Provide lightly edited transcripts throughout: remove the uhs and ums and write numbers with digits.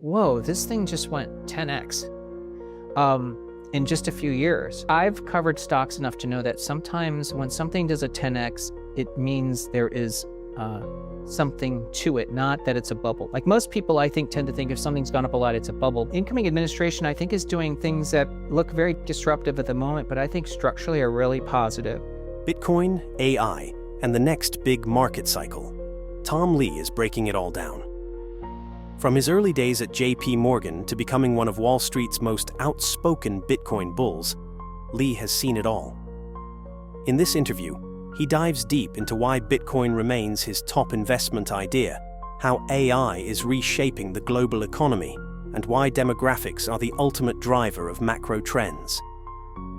whoa, this thing just went 10x in just a few years. I've covered stocks enough to know that sometimes when something does a 10x, it means there is something to it, not that it's a bubble. Like most people, I think, tend to think if something's gone up a lot, it's a bubble. Incoming administration, I think, is doing things that look very disruptive at the moment, but I think structurally are really positive. Bitcoin, AI, and the next big market cycle. Tom Lee is breaking it all down. From his early days at JP Morgan to becoming one of Wall Street's most outspoken Bitcoin bulls, Lee has seen it all. In this interview, he dives deep into why Bitcoin remains his top investment idea, how AI is reshaping the global economy, and why demographics are the ultimate driver of macro trends.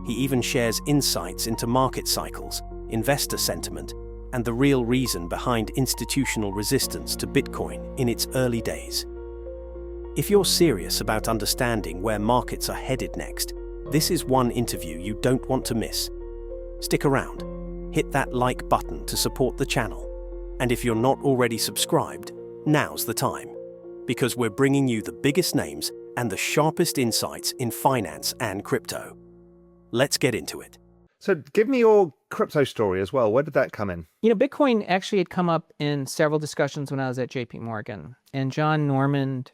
He even shares insights into market cycles, investor sentiment, and the real reason behind institutional resistance to Bitcoin in its early days. If you're serious about understanding where markets are headed next, this is one interview you don't want to miss. Stick around. Hit that like button to support the channel. And if you're not already subscribed, now's the time. Because we're bringing you the biggest names and the sharpest insights in finance and crypto. Let's get into it. So give me your crypto story as well. Where did that come in? You know, Bitcoin actually had come up in several discussions when I was at JP Morgan. And John Normand,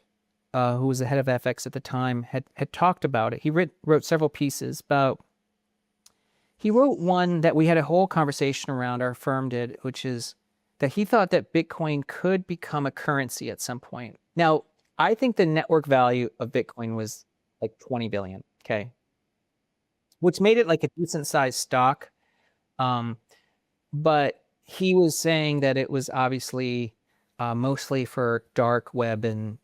who was the head of FX at the time, had talked about it. He wrote several pieces about. He wrote one that we had a whole conversation around, our firm did, which is that he thought that Bitcoin could become a currency at some point. Now, I think the network value of Bitcoin was like 20 billion, okay? Which made it like a decent sized stock. But he was saying that it was obviously mostly for dark web and,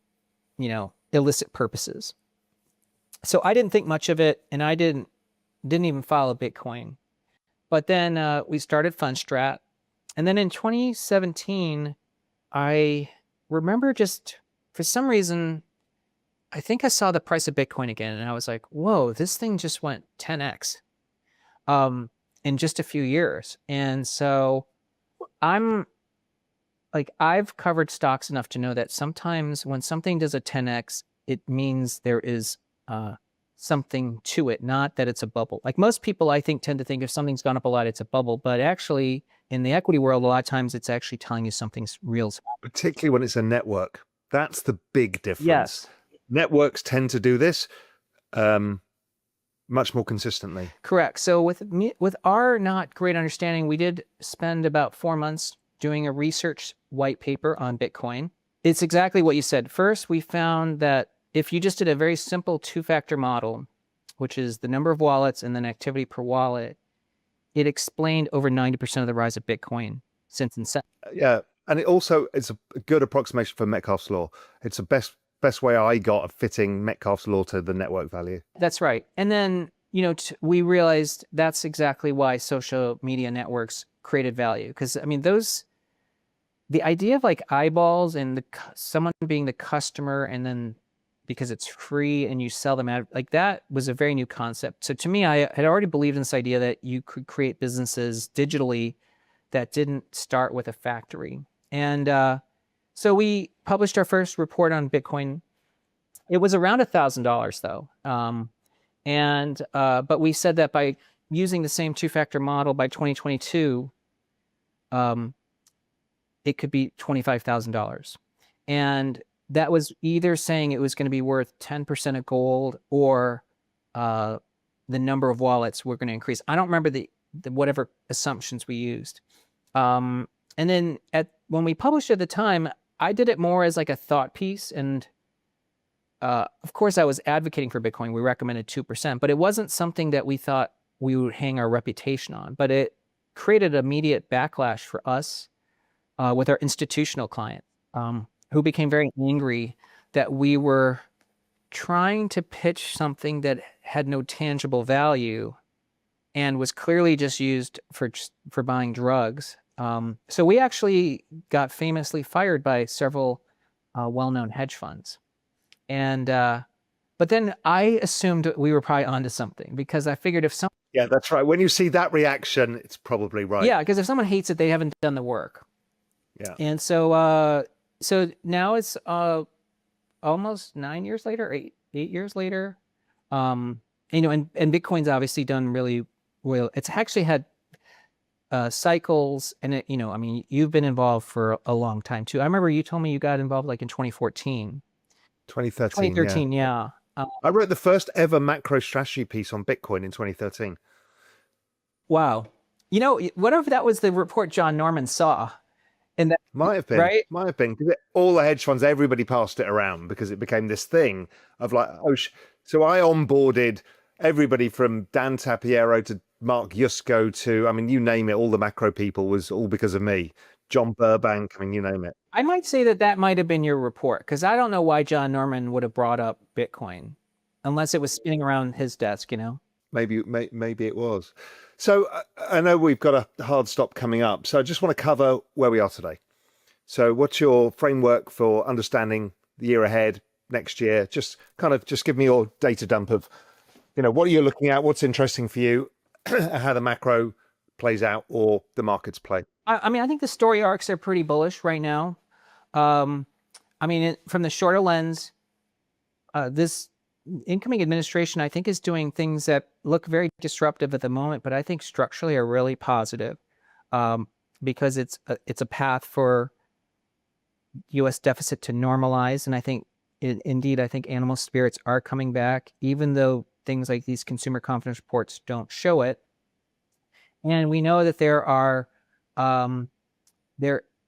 illicit purposes. So I didn't think much of it, and I didn't even follow Bitcoin. But then we started Fundstrat. And then in 2017, I remember just for some reason, I think I saw the price of Bitcoin again. And I was like, whoa, this thing just went 10x in just a few years. And so I've covered stocks enough to know that sometimes when something does a 10x, it means there is something to it, not that it's a bubble. Like most people, I think, tend to think if something's gone up a lot, it's a bubble. But actually, in the equity world, a lot of times it's actually telling you something's real. Particularly when it's a network. That's the big difference. Yes. Networks tend to do this much more consistently. Correct. So with our not great understanding, we did spend about 4 months doing a research white paper on Bitcoin. It's exactly what you said. First, we found that if you just did a very simple two-factor model, which is the number of wallets and then activity per wallet, it explained over 90% of the rise of Bitcoin since inception. Yeah, and it's a good approximation for Metcalfe's law. It's the best way I got of fitting Metcalfe's law to the network value. That's right. And then, we realized that's exactly why social media networks created value. Because, the idea of like eyeballs and someone being the customer and then because it's free and you sell them out, like that was a very new concept. So to me, I had already believed in this idea that you could create businesses digitally that didn't start with a factory. And so we published our first report on Bitcoin. It was around $1,000 though. But we said that by using the same two-factor model by 2022, it could be $25,000. And that was either saying it was going to be worth 10% of gold or the number of wallets were going to increase. I don't remember the whatever assumptions we used. And then when we published it at the time, I did it more as like a thought piece. And of course, I was advocating for Bitcoin. We recommended 2%, but it wasn't something that we thought we would hang our reputation on. But it created immediate backlash for us with our institutional client. Who became very angry that we were trying to pitch something that had no tangible value and was clearly just used for buying drugs. So we actually got famously fired by several well-known hedge funds. And but then I assumed we were probably onto something because I figured if someone... Yeah, that's right. When you see that reaction, it's probably right. Yeah, because if someone hates it, they haven't done the work. Yeah. And so... So now it's almost 9 years later, 8 years later. And Bitcoin's obviously done really well. It's actually had cycles, and you've been involved for a long time too. I remember you told me you got involved like in 2014. 2013, 2013, yeah. yeah. I wrote the first ever macro strategy piece on Bitcoin in 2013. Wow. Whatever that was the report John Norman saw. And that, Might have been, right? might have been. 'Cause all the hedge funds, everybody passed it around because it became this thing of like, so I onboarded everybody from Dan Tapiero to Mark Yusko to, I mean, you name it, all the macro people was all because of me. John Burbank, I mean, you name it. I might say that might have been your report, because I don't know why John Norman would have brought up Bitcoin unless it was spinning around his desk, Maybe it was. So I know we've got a hard stop coming up. So I just want to cover where we are today. So what's your framework for understanding the year ahead, next year? Just give me your data dump of, what are you looking at? What's interesting for you? How the macro plays out or the markets play. I think the story arcs are pretty bullish right now. From the shorter lens, this incoming administration, I think, is doing things that look very disruptive at the moment, but I think structurally are really positive, because it's a path for U.S. deficit to normalize. And I think, indeed, I think animal spirits are coming back, even though things like these consumer confidence reports don't show it. And we know that there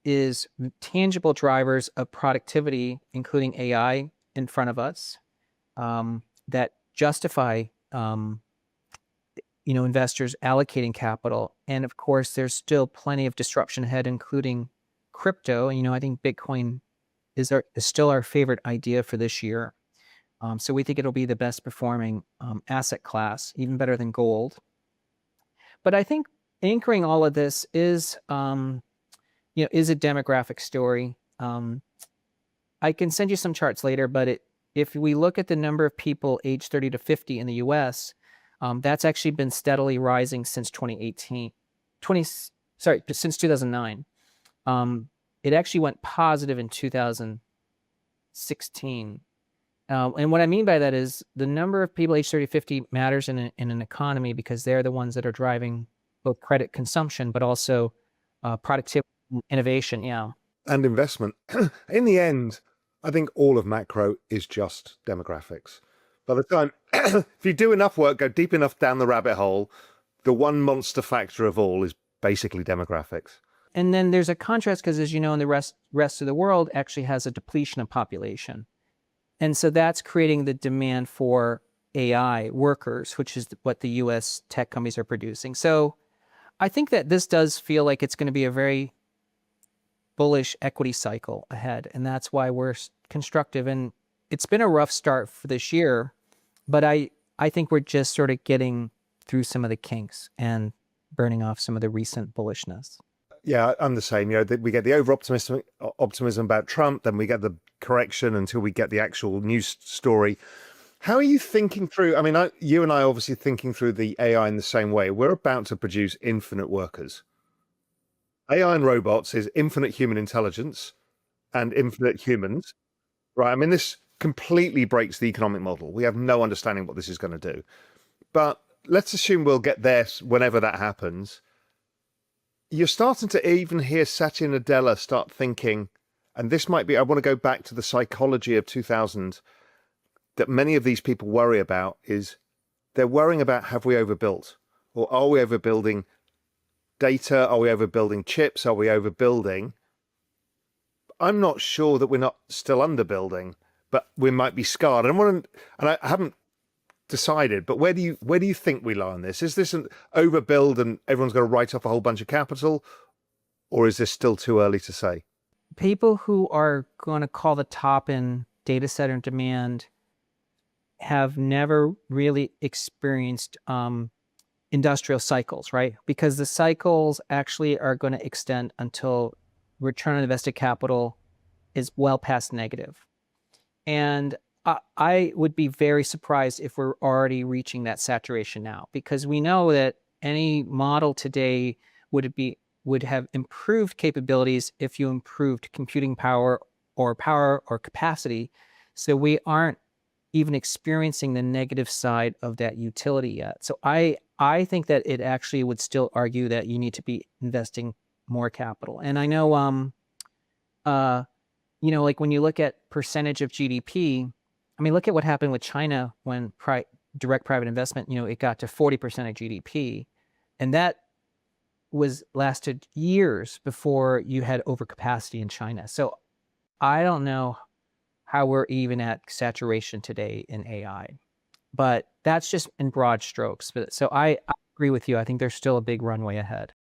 is tangible drivers of productivity, including AI, in front of us, that justify, investors allocating capital. And of course, there's still plenty of disruption ahead, including crypto. And, I think Bitcoin is still our favorite idea for this year. So we think it'll be the best performing asset class, even better than gold. But I think anchoring all of this is a demographic story. I can send you some charts later, but if we look at the number of people age 30 to 50 in the U.S., that's actually been steadily rising since 2009. It actually went positive in 2016. And what I mean by that is the number of people age 30 to 50 matters in an economy, because they're the ones that are driving both credit consumption, but also productivity, innovation, and investment. In the end, I think all of macro is just demographics. By the time, if you do enough work, go deep enough down the rabbit hole, the one monster factor of all is basically demographics. And then there's a contrast, because as you know, in the rest of the world actually has a depletion of population. And so that's creating the demand for AI workers, which is what the U.S. tech companies are producing. So I think that this does feel like it's going to be a very bullish equity cycle ahead. And that's why we're constructive. And it's been a rough start for this year, but I think we're just sort of getting through some of the kinks and burning off some of the recent bullishness. Yeah, I'm the same. We get the over-optimism about Trump, then we get the correction until we get the actual news story. How are you thinking through? I mean, you and I are obviously thinking through the AI in the same way. We're about to produce infinite workers. AI and robots is infinite human intelligence and infinite humans, right? I mean, this completely breaks the economic model. We have no understanding what this is going to do. But let's assume we'll get there whenever that happens. You're starting to even hear Satya Nadella start thinking, and this might be, I want to go back to the psychology of 2000 that many of these people worry about, is they're worrying about, have we overbuilt? Or are we overbuilding data? Are we overbuilding chips? Are we overbuilding? I'm not sure that we're not still underbuilding, but we might be scarred. And I haven't decided, but where do you think we lie on this? Is this an overbuild and everyone's going to write off a whole bunch of capital, or is this still too early to say? People who are going to call the top in data center demand have never really experienced industrial cycles, right? Because the cycles actually are going to extend until return on invested capital is well past negative. And I would be very surprised if we're already reaching that saturation now, because we know that any model today would have improved capabilities if you improved computing power or capacity. So we aren't even experiencing the negative side of that utility yet. So I think that it actually would still argue that you need to be investing more capital. And I know, like when you look at percentage of GDP, I mean, look at what happened with China when direct private investment, it got to 40% of GDP. And that lasted years before you had overcapacity in China. So I don't know how we're even at saturation today in AI, but that's just in broad strokes. But so I agree with you. I think there's still a big runway ahead.